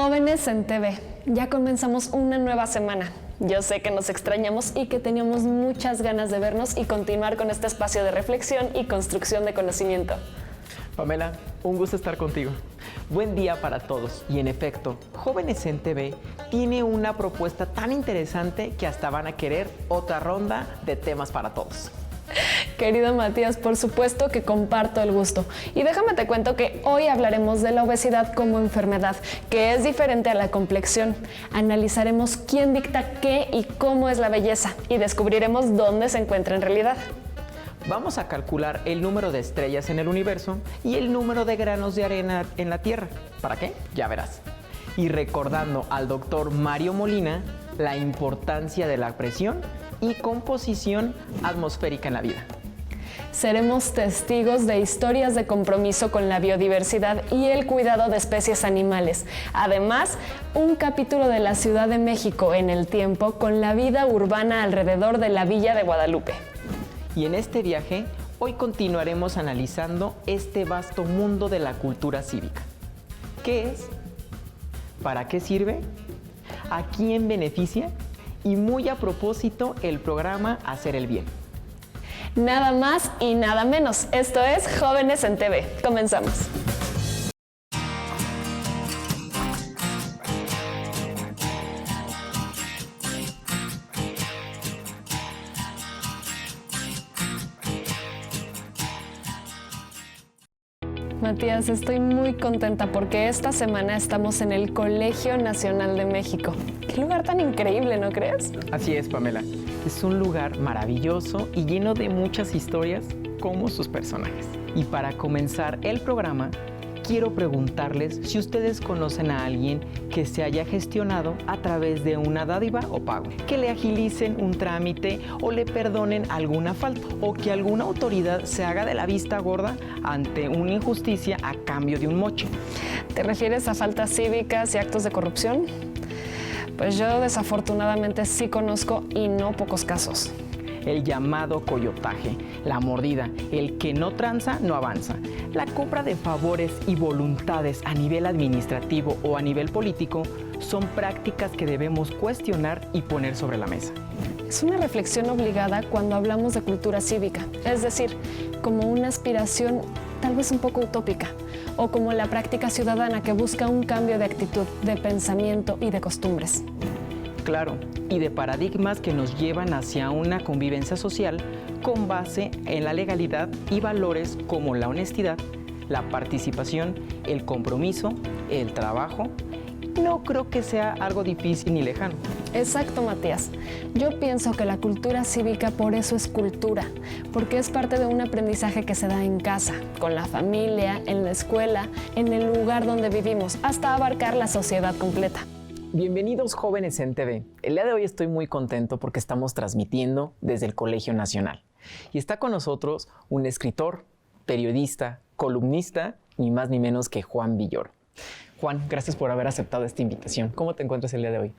Jóvenes en TV, ya comenzamos una nueva semana. Yo sé que nos extrañamos y que teníamos muchas ganas de vernos y continuar con este espacio de reflexión y construcción de conocimiento. Pamela, un gusto estar contigo. Buen día para todos. Y en efecto, Jóvenes en TV tiene una propuesta tan interesante que hasta van a querer otra ronda de temas para todos. Querido Matías, por supuesto que comparto el gusto. Y déjame te cuento que hoy hablaremos de la obesidad como enfermedad, que es diferente a la complexión. Analizaremos quién dicta qué y cómo es la belleza y descubriremos dónde se encuentra en realidad. Vamos a calcular el número de estrellas en el universo y el número de granos de arena en la Tierra. ¿Para qué? Ya verás. Y recordando al doctor Mario Molina la importancia de la presión y composición atmosférica en la vida. Seremos testigos de historias de compromiso con la biodiversidad y el cuidado de especies animales. Además, un capítulo de la Ciudad de México en el tiempo con la vida urbana alrededor de la Villa de Guadalupe. Y en este viaje, hoy continuaremos analizando este vasto mundo de la cultura cívica. ¿Qué es? ¿Para qué sirve? ¿A quién beneficia? Y muy a propósito, el programa Hacer el Bien. Nada más y nada menos. Esto es Jóvenes en TV. Comenzamos. Matías, estoy muy contenta porque esta semana estamos en el Colegio Nacional de México. Qué lugar tan increíble, ¿no crees? Así es, Pamela. Es un lugar maravilloso y lleno de muchas historias como sus personajes. Y para comenzar el programa, quiero preguntarles si ustedes conocen a alguien que se haya gestionado a través de una dádiva o pago, que le agilicen un trámite o le perdonen alguna falta, o que alguna autoridad se haga de la vista gorda ante una injusticia a cambio de un moche. ¿Te refieres a faltas cívicas y actos de corrupción? Pues yo desafortunadamente sí conozco y no pocos casos. El llamado coyotaje, la mordida, el que no tranza, no avanza. La compra de favores y voluntades a nivel administrativo o a nivel político son prácticas que debemos cuestionar y poner sobre la mesa. Es una reflexión obligada cuando hablamos de cultura cívica, es decir, como una aspiración tal vez un poco utópica, o como la práctica ciudadana que busca un cambio de actitud, de pensamiento y de costumbres. Claro, y de paradigmas que nos llevan hacia una convivencia social con base en la legalidad y valores como la honestidad, la participación, el compromiso, el trabajo. No creo que sea algo difícil ni lejano. Exacto, Matías. Yo pienso que la cultura cívica por eso es cultura, porque es parte de un aprendizaje que se da en casa, con la familia, en la escuela, en el lugar donde vivimos, hasta abarcar la sociedad completa. Bienvenidos Jóvenes en TV. El día de hoy estoy muy contento porque estamos transmitiendo desde el Colegio Nacional. Y está con nosotros un escritor, periodista, columnista, ni más ni menos que Juan Villoro. Juan, gracias por haber aceptado esta invitación. ¿Cómo te encuentras el día de hoy?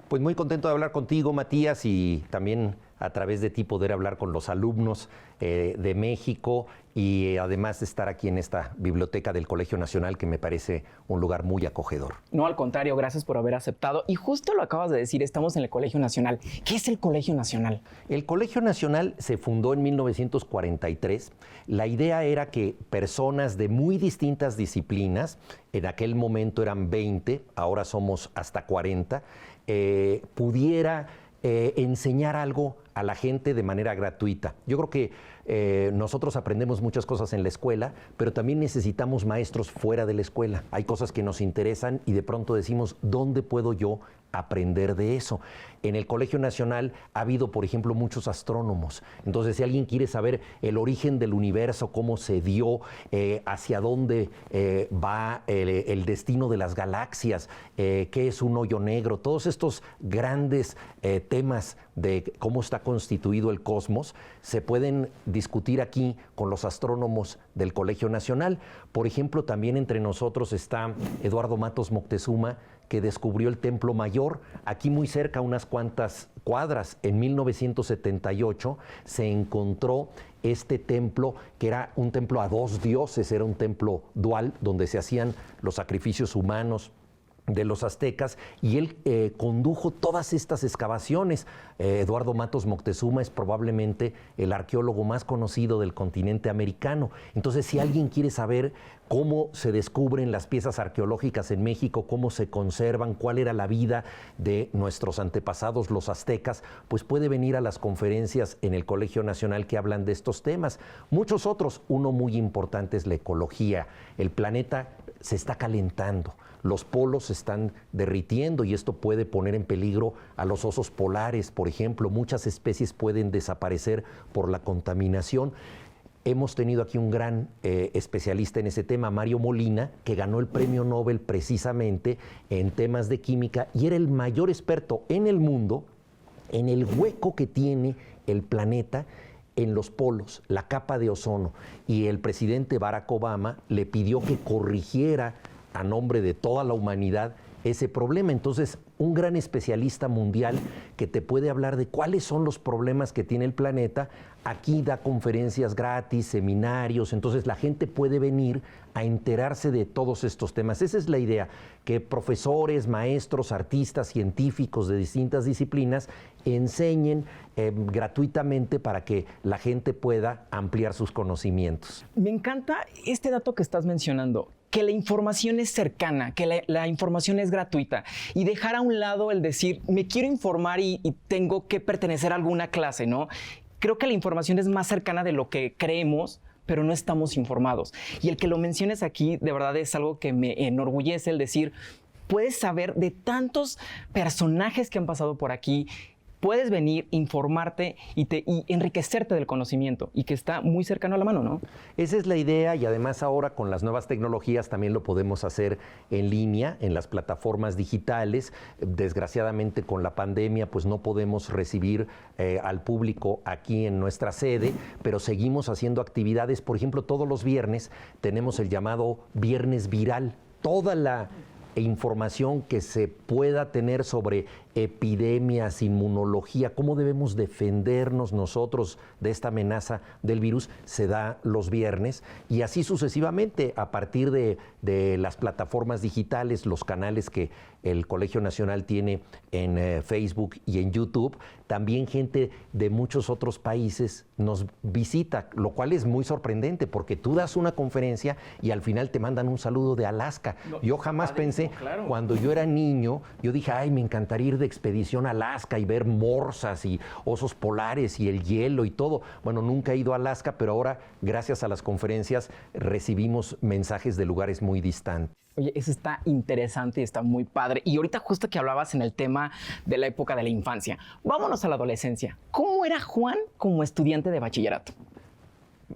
Pues muy contento de hablar contigo, Matías, y también a través de ti poder hablar con los alumnos de México y además de estar aquí en esta biblioteca del Colegio Nacional, que me parece un lugar muy acogedor. No, al contrario, gracias por haber aceptado. Y justo lo acabas de decir, estamos en el Colegio Nacional. ¿Qué es el Colegio Nacional? El Colegio Nacional se fundó en 1943. La idea era que personas de muy distintas disciplinas, en aquel momento eran 20, ahora somos hasta 40, pudiera enseñar algo a la gente de manera gratuita. Yo creo que nosotros aprendemos muchas cosas en la escuela, pero también necesitamos maestros fuera de la escuela. Hay cosas que nos interesan y de pronto decimos, ¿dónde puedo yo aprender de eso? En el Colegio Nacional ha habido, por ejemplo, muchos astrónomos. Entonces, si alguien quiere saber el origen del universo, cómo se dio, hacia dónde va el destino de las galaxias, qué es un hoyo negro, todos estos grandes temas de cómo está constituido el cosmos, se pueden discutir aquí con los astrónomos del Colegio Nacional. Por ejemplo, también entre nosotros está Eduardo Matos Moctezuma, que descubrió el Templo Mayor, aquí muy cerca, unas cuantas cuadras. En 1978 se encontró este templo, que era un templo a dos dioses, era un templo dual, donde se hacían los sacrificios humanos de los aztecas, y él condujo todas estas excavaciones. Eduardo Matos Moctezuma es probablemente el arqueólogo más conocido del continente americano. Entonces, si alguien quiere saber cómo se descubren las piezas arqueológicas en México, cómo se conservan, cuál era la vida de nuestros antepasados, los aztecas, pues puede venir a las conferencias en el Colegio Nacional que hablan de estos temas. Muchos otros, uno muy importante es la ecología. El planeta se está calentando. Los polos se están derritiendo y esto puede poner en peligro a los osos polares, por ejemplo. Muchas especies pueden desaparecer por la contaminación. Hemos tenido aquí un gran especialista en ese tema, Mario Molina, que ganó el premio Nobel precisamente en temas de química y era el mayor experto en el mundo en el hueco que tiene el planeta en los polos, la capa de ozono. Y el presidente Barack Obama le pidió que corrigiera a nombre de toda la humanidad ese problema. Entonces, un gran especialista mundial que te puede hablar de cuáles son los problemas que tiene el planeta, aquí da conferencias gratis, seminarios, entonces la gente puede venir a enterarse de todos estos temas. Esa es la idea, que profesores, maestros, artistas, científicos de distintas disciplinas enseñen gratuitamente para que la gente pueda ampliar sus conocimientos. Me encanta este dato que estás mencionando, que la información es cercana, que la información es gratuita, y dejar a un lado el decir, me quiero informar y tengo que pertenecer a alguna clase, ¿no? Creo que la información es más cercana de lo que creemos, pero no estamos informados. Y el que lo menciones aquí, de verdad es algo que me enorgullece, el decir, puedes saber de tantos personajes que han pasado por aquí, puedes venir, informarte y enriquecerte del conocimiento, y que está muy cercano a la mano, ¿no? Esa es la idea, y además ahora con las nuevas tecnologías también lo podemos hacer en línea, en las plataformas digitales. Desgraciadamente con la pandemia pues no podemos recibir al público aquí en nuestra sede, pero seguimos haciendo actividades. Por ejemplo, todos los viernes tenemos el llamado Viernes Viral. Toda la información que se pueda tener sobre epidemias, inmunología, cómo debemos defendernos nosotros de esta amenaza del virus, se da los viernes, y así sucesivamente a partir de las plataformas digitales, los canales que el Colegio Nacional tiene en Facebook y en YouTube. También gente de muchos otros países nos visita, lo cual es muy sorprendente porque tú das una conferencia y al final te mandan un saludo de Alaska. Yo jamás pensé, cuando yo era niño, yo dije, ay, me encantaría ir de expedición a Alaska y ver morsas y osos polares y el hielo y todo. Bueno, nunca he ido a Alaska, pero ahora, gracias a las conferencias, recibimos mensajes de lugares muy distantes. Oye, eso está interesante y está muy padre. Y ahorita justo que hablabas en el tema de la época de la infancia, vámonos a la adolescencia. ¿Cómo era Juan como estudiante de bachillerato?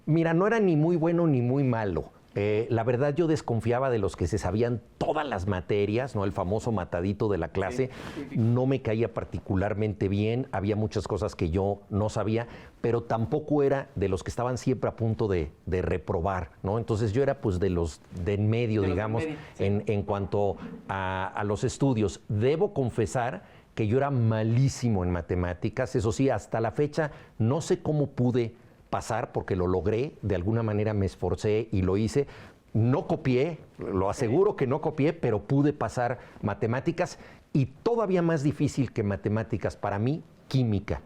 Mira, no era ni muy bueno ni muy malo. La verdad, yo desconfiaba de los que se sabían todas las materias, ¿no? El famoso matadito de la clase. No me caía particularmente bien, había muchas cosas que yo no sabía, pero tampoco era de los que estaban siempre a punto de reprobar, ¿no? Entonces yo era pues de los de en medio, digamos, en cuanto a los estudios. Debo confesar que yo era malísimo en matemáticas, eso sí, hasta la fecha no sé cómo pude pasar, porque lo logré, de alguna manera me esforcé y lo hice. No copié, lo aseguro que no copié, pero pude pasar matemáticas, y todavía más difícil que matemáticas para mí, química.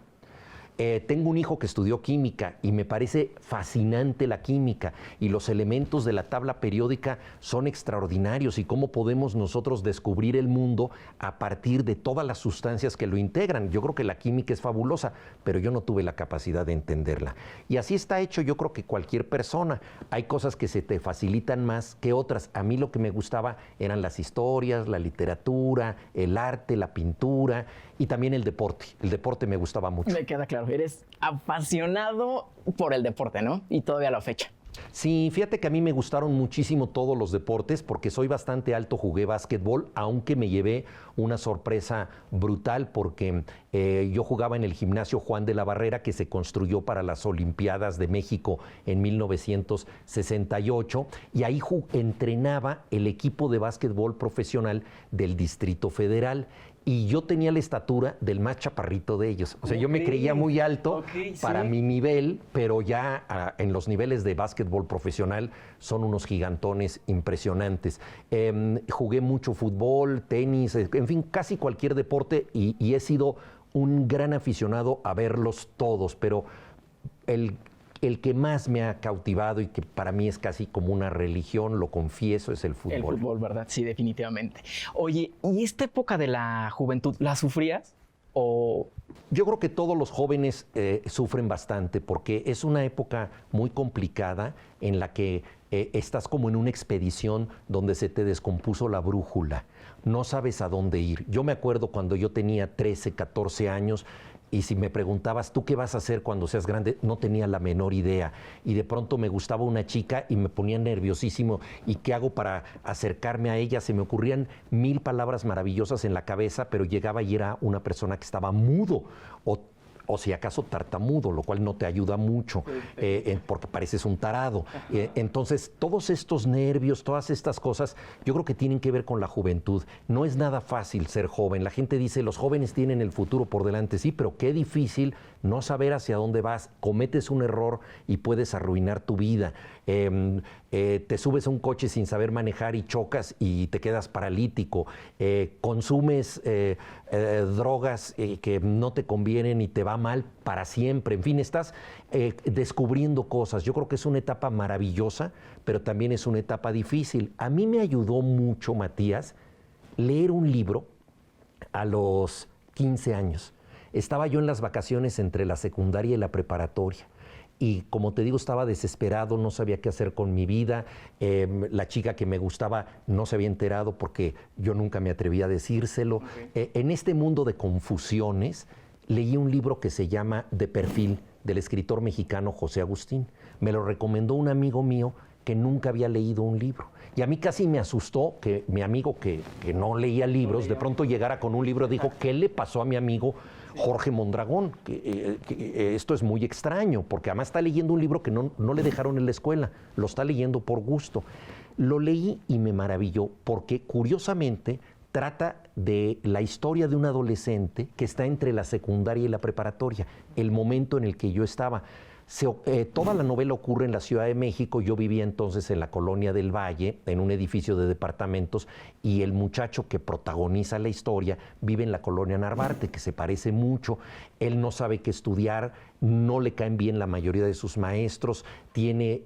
Tengo un hijo que estudió química y me parece fascinante la química, y los elementos de la tabla periódica son extraordinarios, y cómo podemos nosotros descubrir el mundo a partir de todas las sustancias que lo integran. Yo creo que la química es fabulosa, pero yo no tuve la capacidad de entenderla. Y así está hecho, yo creo que cualquier persona. Hay cosas que se te facilitan más que otras. A mí lo que me gustaba eran las historias, la literatura, el arte, la pintura, y también el deporte. El deporte me gustaba mucho. Me queda claro, eres apasionado por el deporte, ¿no? Y todavía a la fecha. Sí, fíjate que a mí me gustaron muchísimo todos los deportes, porque soy bastante alto, jugué básquetbol, aunque me llevé una sorpresa brutal porque yo jugaba en el gimnasio Juan de la Barrera, que se construyó para las Olimpiadas de México en 1968, y ahí entrenaba el equipo de básquetbol profesional del Distrito Federal. Y yo tenía la estatura del más chaparrito de ellos. O sea, yo me creía muy alto para mi nivel, pero ya en los niveles de básquetbol profesional son unos gigantones impresionantes. Jugué mucho fútbol, tenis, en fin, casi cualquier deporte y he sido un gran aficionado a verlos todos, pero el que más me ha cautivado y que para mí es casi como una religión, lo confieso, es el fútbol. El fútbol, ¿verdad? Sí, definitivamente. Oye, ¿y esta época de la juventud, la sufrías? ¿O...? Yo creo que todos los jóvenes sufren bastante porque es una época muy complicada en la que estás como en una expedición donde se te descompuso la brújula. No sabes a dónde ir. Yo me acuerdo cuando yo tenía 13, 14 años, y si me preguntabas, ¿tú qué vas a hacer cuando seas grande? No tenía la menor idea. Y de pronto me gustaba una chica y me ponía nerviosísimo. ¿Y qué hago para acercarme a ella? Se me ocurrían 1000 palabras maravillosas en la cabeza, pero llegaba y era una persona que estaba mudo o si acaso tartamudo, lo cual no te ayuda mucho, porque pareces un tarado. Entonces, todos estos nervios, todas estas cosas, yo creo que tienen que ver con la juventud. No es nada fácil ser joven. La gente dice, los jóvenes tienen el futuro por delante. Sí, pero qué difícil no saber hacia dónde vas. Cometes un error y puedes arruinar tu vida. Te subes a un coche sin saber manejar y chocas y te quedas paralítico. Consumes drogas que no te convienen y te va mal para siempre. En fin, estás descubriendo cosas. Yo creo que es una etapa maravillosa, pero también es una etapa difícil. A mí me ayudó mucho, Matías, leer un libro a los 15 años. Estaba yo en las vacaciones entre la secundaria y la preparatoria. Y como te digo, estaba desesperado, no sabía qué hacer con mi vida. La chica que me gustaba no se había enterado porque yo nunca me atreví a decírselo. En este mundo de confusiones, leí un libro que se llama De Perfil, del escritor mexicano José Agustín. Me lo recomendó un amigo mío que nunca había leído un libro. Y a mí casi me asustó que mi amigo que no leía libros, de pronto llegara con un libro. Dijo, ¿qué le pasó a mi amigo Jorge Mondragón? Que esto es muy extraño, porque además está leyendo un libro que no le dejaron en la escuela, lo está leyendo por gusto. Lo leí y me maravilló, porque curiosamente trata de la historia de un adolescente que está entre la secundaria y la preparatoria, el momento en el que yo estaba. Toda la novela ocurre en la Ciudad de México. Yo vivía entonces en la Colonia del Valle, en un edificio de departamentos, y el muchacho que protagoniza la historia vive en la Colonia Narvarte, que se parece mucho. Él no sabe qué estudiar, no le caen bien la mayoría de sus maestros, tiene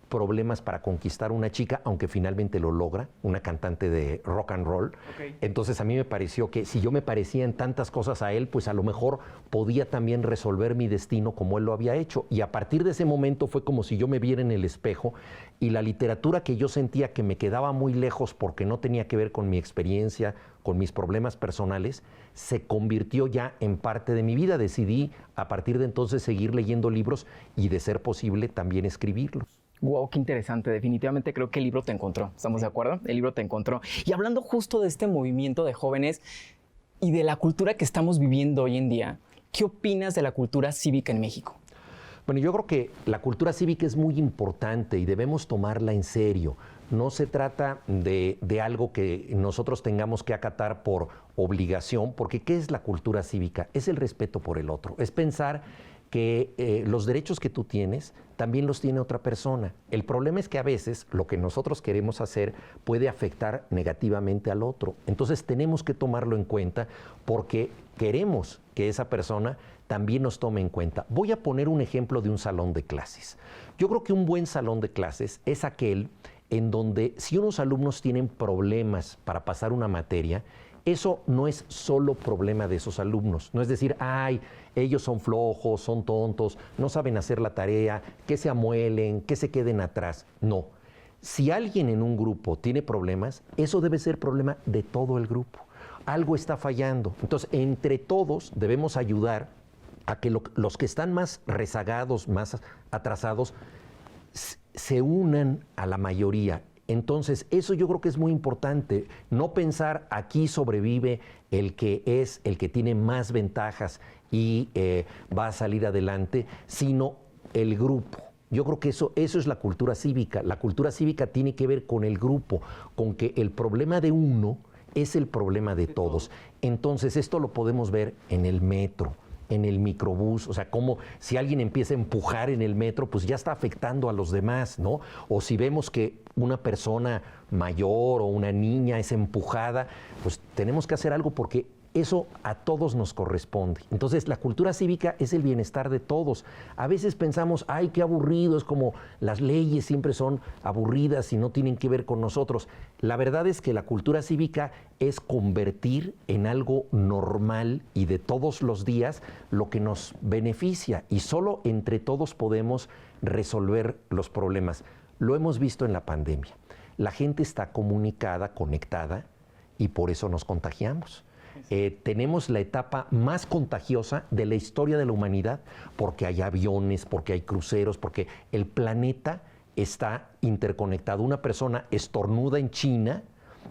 problemas para conquistar una chica, aunque finalmente lo logra, una cantante de rock and roll. Entonces a mí me pareció que si yo me parecía en tantas cosas a él, pues a lo mejor podía también resolver mi destino como él lo había hecho. Y a partir de ese momento fue como si yo me viera en el espejo y la literatura que yo sentía que me quedaba muy lejos porque no tenía que ver con mi experiencia, con mis problemas personales, se convirtió ya en parte de mi vida. Decidí a partir de entonces seguir leyendo libros y, de ser posible, también escribirlos. Wow, qué interesante. Definitivamente creo que el libro te encontró. ¿Estamos de acuerdo? El libro te encontró. Y hablando justo de este movimiento de jóvenes y de la cultura que estamos viviendo hoy en día, ¿qué opinas de la cultura cívica en México? Bueno, yo creo que la cultura cívica es muy importante y debemos tomarla en serio. No se trata de algo que nosotros tengamos que acatar por obligación, porque ¿qué es la cultura cívica? Es el respeto por el otro, es pensar que los derechos que tú tienes también los tiene otra persona. El problema es que a veces lo que nosotros queremos hacer puede afectar negativamente al otro. Entonces tenemos que tomarlo en cuenta porque queremos que esa persona también nos tome en cuenta. Voy a poner un ejemplo de un salón de clases. Yo creo que un buen salón de clases es aquel en donde si unos alumnos tienen problemas para pasar una materia, eso no es solo problema de esos alumnos. No es decir, ay, ellos son flojos, son tontos, no saben hacer la tarea, que se amuelen, que se queden atrás. No. Si alguien en un grupo tiene problemas, eso debe ser problema de todo el grupo. Algo está fallando. Entonces, entre todos debemos ayudar a que los que están más rezagados, más atrasados, se unan a la mayoría. Entonces, eso yo creo que es muy importante. No pensar aquí sobrevive el que tiene más ventajas y va a salir adelante, sino el grupo. Yo creo que eso es la cultura cívica. La cultura cívica tiene que ver con el grupo, con que el problema de uno es el problema de todos. Entonces, esto lo podemos ver en el metro, en el microbús, o sea, como si alguien empieza a empujar en el metro, pues ya está afectando a los demás, ¿no? O si vemos que una persona mayor o una niña es empujada, pues tenemos que hacer algo porque eso a todos nos corresponde. Entonces, la cultura cívica es el bienestar de todos. A veces pensamos, ay, qué aburrido, es como las leyes siempre son aburridas y no tienen que ver con nosotros. La verdad es que la cultura cívica es convertir en algo normal y de todos los días lo que nos beneficia, y solo entre todos podemos resolver los problemas. Lo hemos visto en la pandemia. La gente está comunicada, conectada, y por eso nos contagiamos. Tenemos la etapa más contagiosa de la historia de la humanidad porque hay aviones, porque hay cruceros, porque el planeta está interconectado. Una persona estornuda en China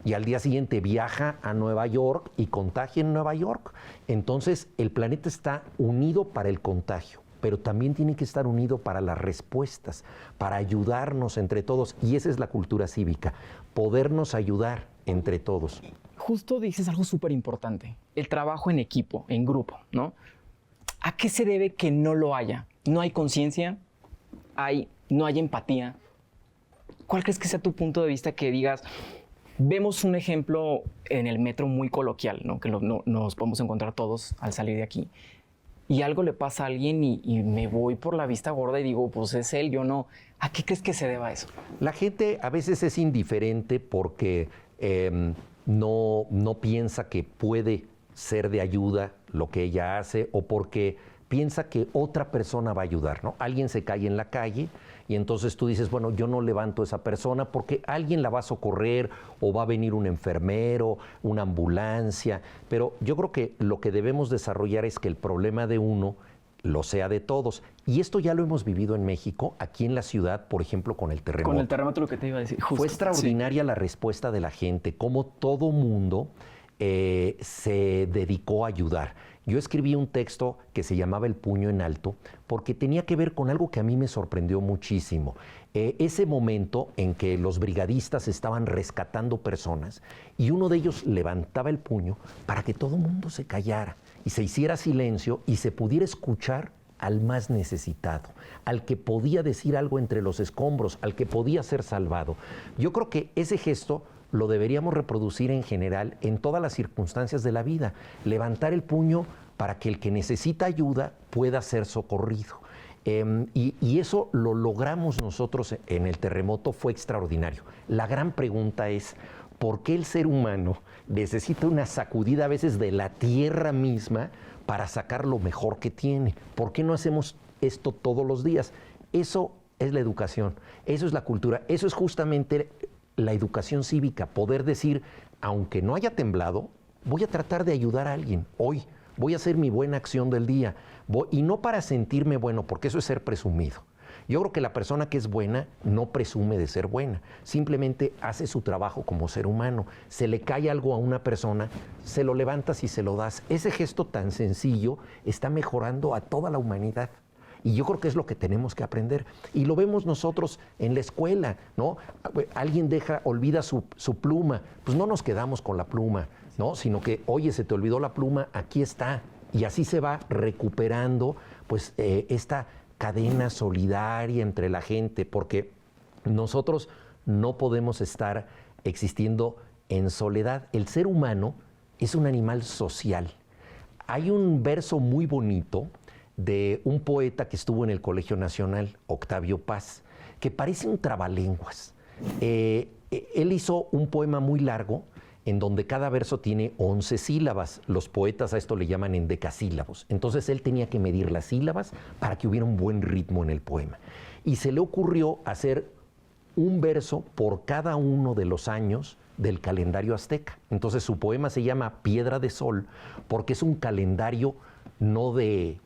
y al día siguiente viaja a Nueva York y contagia en Nueva York. Entonces, el planeta está unido para el contagio, pero también tiene que estar unido para las respuestas, para ayudarnos entre todos. Y esa es la cultura cívica, podernos ayudar entre todos. Justo dices algo súper importante, el trabajo en equipo, en grupo, ¿no? ¿A qué se debe que no lo haya? ¿No hay conciencia? ¿No hay empatía? ¿Cuál crees que sea tu punto de vista que digas, vemos un ejemplo en el metro muy coloquial, ¿no? Que nos podemos encontrar todos al salir de aquí, y algo le pasa a alguien y me voy por la vista gorda y digo, pues es él, yo no. ¿A qué crees que se deba eso? La gente a veces es indiferente porque no piensa que puede ser de ayuda lo que ella hace, o porque piensa que otra persona va a ayudar, ¿no? Alguien se cae en la calle y entonces tú dices, bueno, yo no levanto a esa persona porque alguien la va a socorrer, o va a venir un enfermero, una ambulancia. Pero yo creo que lo que debemos desarrollar es que el problema de uno lo sea de todos. Y esto ya lo hemos vivido en México, aquí en la ciudad, por ejemplo, con el terremoto. Con el terremoto, lo que te iba a decir. Justo. Fue extraordinaria la respuesta de la gente, cómo todo mundo se dedicó a ayudar. Yo escribí un texto que se llamaba El puño en alto, porque tenía que ver con algo que a mí me sorprendió muchísimo. Ese momento en que los brigadistas estaban rescatando personas y uno de ellos levantaba el puño para que todo el mundo se callara y se hiciera silencio y se pudiera escuchar al más necesitado, al que podía decir algo entre los escombros, al que podía ser salvado. Yo creo que ese gesto lo deberíamos reproducir en general en todas las circunstancias de la vida. Levantar el puño para que el que necesita ayuda pueda ser socorrido. Y eso lo logramos nosotros en el terremoto, fue extraordinario. La gran pregunta es, ¿por qué el ser humano necesita una sacudida a veces de la tierra misma para sacar lo mejor que tiene? ¿Por qué no hacemos esto todos los días? Eso es la educación, eso es la cultura, eso es justamente la educación cívica, poder decir, aunque no haya temblado, voy a tratar de ayudar a alguien hoy, voy a hacer mi buena acción del día, y no para sentirme bueno, porque eso es ser presumido. Yo creo que la persona que es buena no presume de ser buena, simplemente hace su trabajo como ser humano. Se le cae algo a una persona, se lo levantas y se lo das. Ese gesto tan sencillo está mejorando a toda la humanidad. Y yo creo que es lo que tenemos que aprender. Y lo vemos nosotros en la escuela, ¿no? Alguien olvida su pluma, pues no nos quedamos con la pluma, ¿no? Sino que, oye, se te olvidó la pluma, aquí está. Y así se va recuperando, pues, esta cadena solidaria entre la gente, porque nosotros no podemos estar existiendo en soledad. El ser humano es un animal social. Hay un verso muy bonito de un poeta que estuvo en el Colegio Nacional, Octavio Paz, que parece un trabalenguas. Él hizo un poema muy largo en donde cada verso tiene 11 sílabas. Los poetas a esto le llaman endecasílabos. Entonces él tenía que medir las sílabas para que hubiera un buen ritmo en el poema. Y se le ocurrió hacer un verso por cada uno de los años del calendario azteca. Entonces su poema se llama Piedra de Sol porque es un calendario no de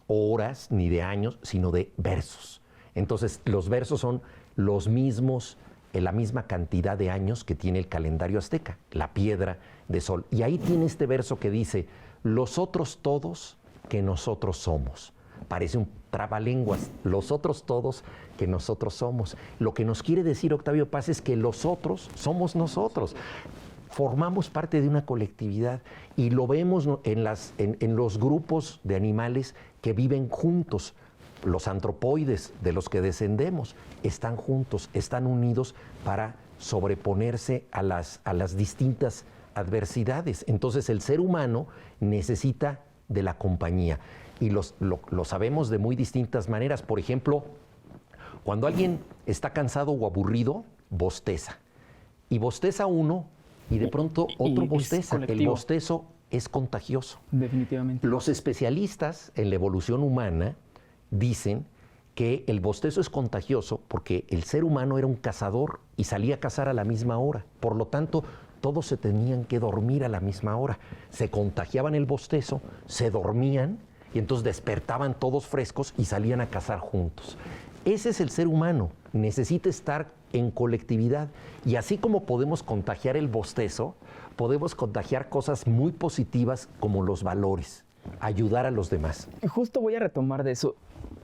horas ni de años, sino de versos. Entonces los versos son los mismos la misma cantidad de años que tiene el calendario azteca, la piedra de sol. Y ahí tiene este verso que dice, los otros todos que nosotros somos. Parece un trabalenguas, los otros todos que nosotros somos. Lo que nos quiere decir Octavio Paz es que los otros somos nosotros. Formamos parte de una colectividad y lo vemos en los grupos de animales que viven juntos. Los antropoides de los que descendemos están juntos, están unidos para sobreponerse a las distintas adversidades. Entonces el ser humano necesita de la compañía y lo sabemos de muy distintas maneras. Por ejemplo, cuando alguien está cansado o aburrido, bosteza. Y bosteza uno y de pronto otro bosteza. El bostezo es contagioso. Definitivamente. Los especialistas en la evolución humana dicen que el bostezo es contagioso porque el ser humano era un cazador y salía a cazar a la misma hora. Por lo tanto, todos se tenían que dormir a la misma hora. Se contagiaban el bostezo, se dormían y entonces despertaban todos frescos y salían a cazar juntos. Ese es el ser humano, necesita estar en colectividad. Y así como podemos contagiar el bostezo, podemos contagiar cosas muy positivas como los valores, ayudar a los demás. Justo voy a retomar de eso.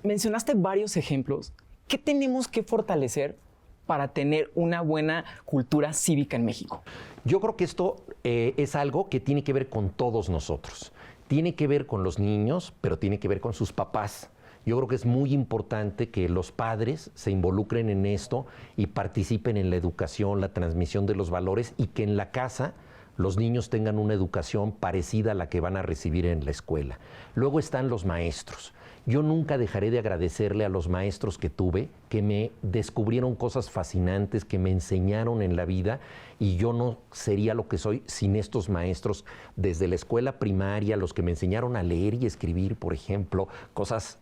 Mencionaste varios ejemplos. ¿Qué tenemos que fortalecer para tener una buena cultura cívica en México? Yo creo que esto es algo que tiene que ver con todos nosotros. Tiene que ver con los niños, pero tiene que ver con sus papás. Yo creo que es muy importante que los padres se involucren en esto y participen en la educación, la transmisión de los valores y que en la casa los niños tengan una educación parecida a la que van a recibir en la escuela. Luego están los maestros. Yo nunca dejaré de agradecerle a los maestros que tuve, que me descubrieron cosas fascinantes, que me enseñaron en la vida, y yo no sería lo que soy sin estos maestros, desde la escuela primaria, los que me enseñaron a leer y escribir, por ejemplo, cosas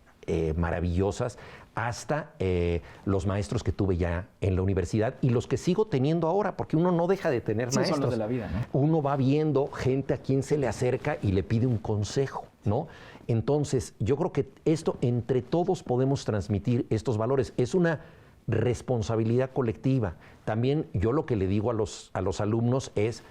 maravillosas, hasta los maestros que tuve ya en la universidad y los que sigo teniendo ahora, porque uno no deja de tener maestros. Son los de la vida, ¿no? Uno va viendo gente a quien se le acerca y le pide un consejo, ¿no? Entonces, yo creo que esto, entre todos podemos transmitir estos valores. Es una responsabilidad colectiva. También yo lo que le digo a los alumnos es,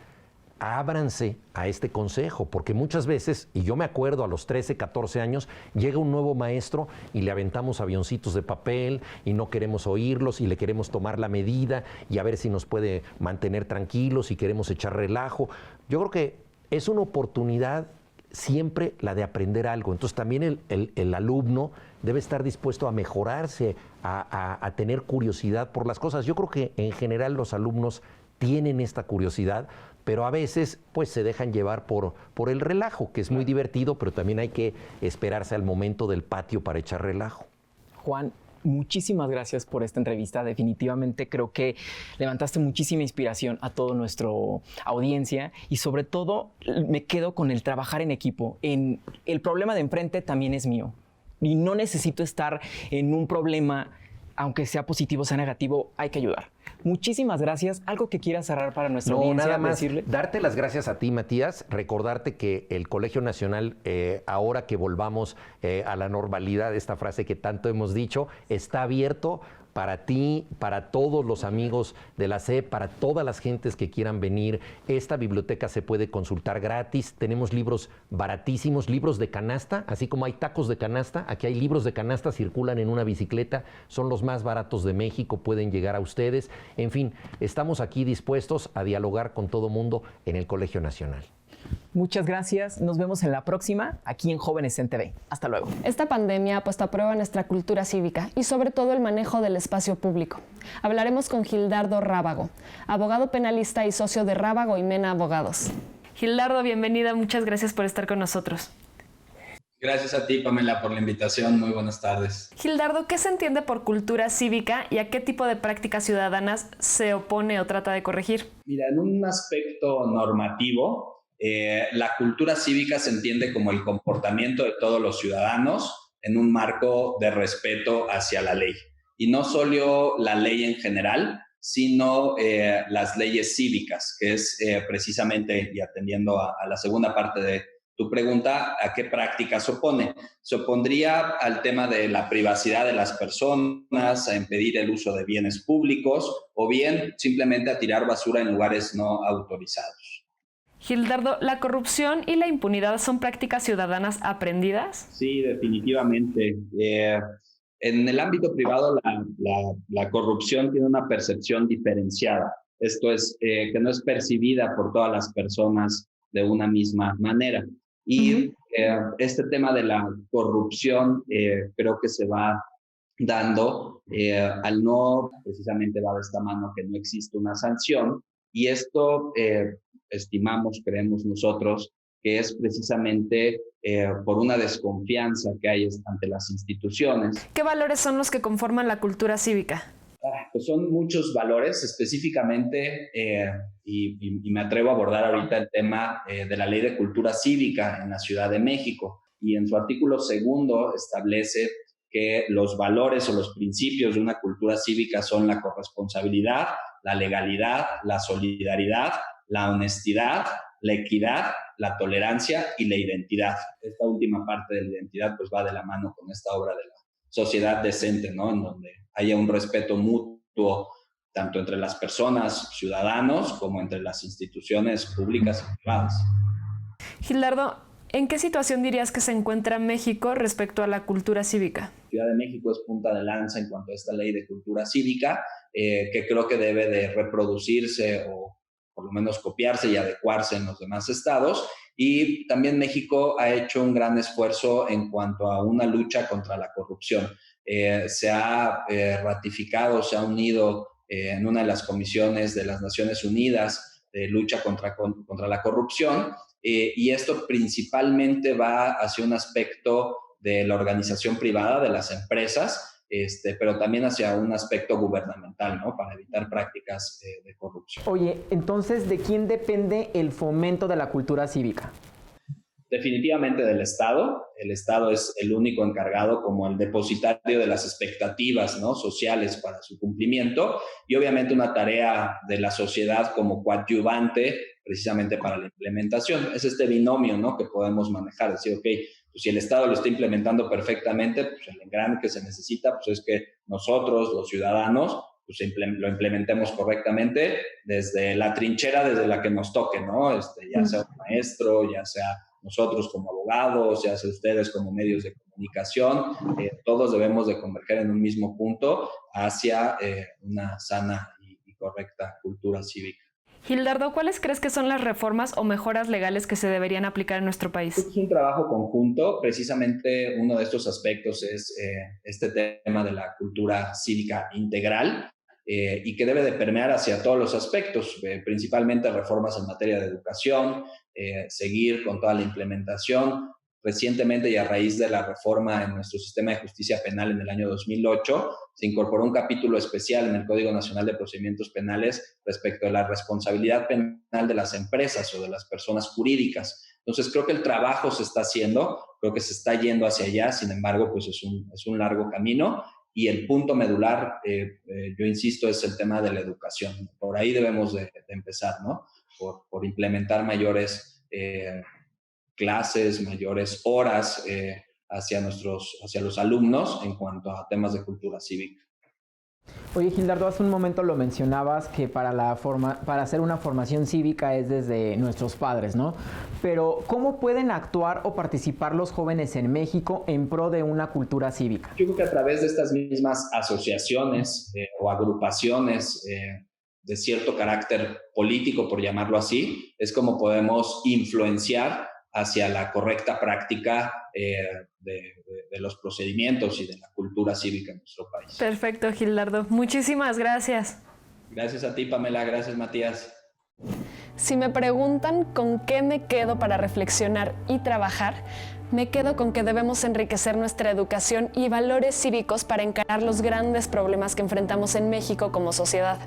ábranse a este consejo, porque muchas veces, y yo me acuerdo a los 13, 14 años, llega un nuevo maestro y le aventamos avioncitos de papel y no queremos oírlos y le queremos tomar la medida y a ver si nos puede mantener tranquilos y queremos echar relajo. Yo creo que es una oportunidad siempre la de aprender algo. Entonces también el alumno debe estar dispuesto a mejorarse, a tener curiosidad por las cosas. Yo creo que en general los alumnos tienen esta curiosidad, pero a veces pues se dejan llevar por el relajo, que es muy divertido, pero también hay que esperarse al momento del patio para echar relajo. Juan, muchísimas gracias por esta entrevista. Definitivamente creo que levantaste muchísima inspiración a toda nuestra audiencia y sobre todo me quedo con el trabajar en equipo. El problema de enfrente también es mío y no necesito estar en un problema, aunque sea positivo, sea negativo, hay que ayudar. Muchísimas gracias. ¿Algo que quieras cerrar para nuestra audiencia? Nada más decirle? Darte las gracias a ti, Matías, recordarte que el Colegio Nacional, ahora que volvamos a la normalidad, esta frase que tanto hemos dicho, está abierto para ti, para todos los amigos de la SEP, para todas las gentes que quieran venir. Esta biblioteca se puede consultar gratis. Tenemos libros baratísimos, libros de canasta, así como hay tacos de canasta. Aquí hay libros de canasta, circulan en una bicicleta, son los más baratos de México, pueden llegar a ustedes. En fin, estamos aquí dispuestos a dialogar con todo mundo en el Colegio Nacional. Muchas gracias. Nos vemos en la próxima, aquí en Jóvenes en TV. Hasta luego. Esta pandemia ha puesto a prueba nuestra cultura cívica y sobre todo el manejo del espacio público. Hablaremos con Gildardo Rábago, abogado penalista y socio de Rábago y Mena Abogados. Gildardo, bienvenida. Muchas gracias por estar con nosotros. Gracias a ti, Pamela, por la invitación. Muy buenas tardes. Gildardo, ¿qué se entiende por cultura cívica y a qué tipo de prácticas ciudadanas se opone o trata de corregir? Mira, en un aspecto normativo, la cultura cívica se entiende como el comportamiento de todos los ciudadanos en un marco de respeto hacia la ley. Y no solo la ley en general, sino las leyes cívicas, que es precisamente, y atendiendo a la segunda parte Tu pregunta, ¿a qué práctica se opone? Se opondría al tema de la privacidad de las personas, a impedir el uso de bienes públicos o bien simplemente a tirar basura en lugares no autorizados. Gildardo, ¿la corrupción y la impunidad son prácticas ciudadanas aprendidas? Sí, definitivamente. En el ámbito privado, la corrupción tiene una percepción diferenciada. Esto es, que no es percibida por todas las personas de una misma manera. Y este tema de la corrupción creo que se va dando al no, precisamente va de esta mano que no existe una sanción. Y esto estimamos, creemos nosotros, que es precisamente por una desconfianza que hay ante las instituciones. ¿Qué valores son los que conforman la cultura cívica? Pues son muchos valores, específicamente, y me atrevo a abordar ahorita el tema de la Ley de Cultura Cívica en la Ciudad de México. Y en su artículo 2 establece que los valores o los principios de una cultura cívica son la corresponsabilidad, la legalidad, la solidaridad, la honestidad, la equidad, la tolerancia y la identidad. Esta última parte de la identidad pues va de la mano con esta obra de la sociedad decente, ¿no? En donde haya un respeto mutuo tanto entre las personas, ciudadanos, como entre las instituciones públicas y privadas. Gildardo, ¿en qué situación dirías que se encuentra México respecto a la cultura cívica? Ciudad de México es punta de lanza en cuanto a esta ley de cultura cívica, que creo que debe de reproducirse o por lo menos copiarse y adecuarse en los demás estados. Y también México ha hecho un gran esfuerzo en cuanto a una lucha contra la corrupción. Se ha ratificado, se ha unido en una de las comisiones de las Naciones Unidas de lucha contra la corrupción, y esto principalmente va hacia un aspecto de la organización privada, de las empresas, pero también hacia un aspecto gubernamental, ¿no? Para evitar prácticas de corrupción. Oye, entonces, ¿de quién depende el fomento de la cultura cívica? Definitivamente del Estado. El Estado es el único encargado como el depositario de las expectativas, ¿no? sociales para su cumplimiento, y obviamente una tarea de la sociedad como coadyuvante precisamente para la implementación. Es este binomio, ¿no? que podemos manejar, decir, ok, pues si el Estado lo está implementando perfectamente, pues el engrane que se necesita pues es que nosotros, los ciudadanos, pues lo implementemos correctamente desde la trinchera, desde la que nos toque, ¿no? Ya sea un maestro, ya sea nosotros como abogados, ya sea ustedes como medios de comunicación, todos debemos de converger en un mismo punto hacia una sana y correcta cultura cívica. Gildardo, ¿cuáles crees que son las reformas o mejoras legales que se deberían aplicar en nuestro país? Es un trabajo conjunto. Precisamente uno de estos aspectos es este tema de la cultura cívica integral, y que debe de permear hacia todos los aspectos, principalmente reformas en materia de educación, seguir con toda la implementación. Recientemente y a raíz de la reforma en nuestro sistema de justicia penal en el año 2008, se incorporó un capítulo especial en el Código Nacional de Procedimientos Penales respecto a la responsabilidad penal de las empresas o de las personas jurídicas. Entonces, creo que el trabajo se está haciendo, creo que se está yendo hacia allá, sin embargo, pues es un largo camino. Y el punto medular, yo insisto, es el tema de la educación. Por ahí debemos de empezar, ¿no? Por implementar mayores clases, mayores horas hacia los alumnos en cuanto a temas de cultura cívica. Oye, Gildardo, hace un momento lo mencionabas que para hacer una formación cívica es desde nuestros padres, ¿no? Pero, ¿cómo pueden actuar o participar los jóvenes en México en pro de una cultura cívica? Yo creo que a través de estas mismas asociaciones o agrupaciones de cierto carácter político, por llamarlo así, es como podemos influenciar hacia la correcta práctica de los procedimientos y de la cultura cívica en nuestro país. Perfecto, Gildardo. Muchísimas gracias. Gracias a ti, Pamela. Gracias, Matías. Si me preguntan con qué me quedo para reflexionar y trabajar, me quedo con que debemos enriquecer nuestra educación y valores cívicos para encarar los grandes problemas que enfrentamos en México como sociedad.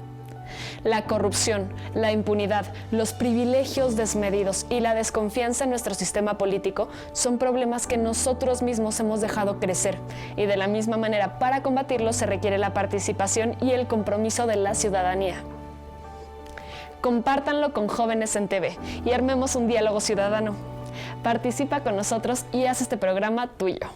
La corrupción, la impunidad, los privilegios desmedidos y la desconfianza en nuestro sistema político son problemas que nosotros mismos hemos dejado crecer, y de la misma manera, para combatirlos se requiere la participación y el compromiso de la ciudadanía. Compártanlo con Jóvenes en TV y armemos un diálogo ciudadano. Participa con nosotros y haz este programa tuyo.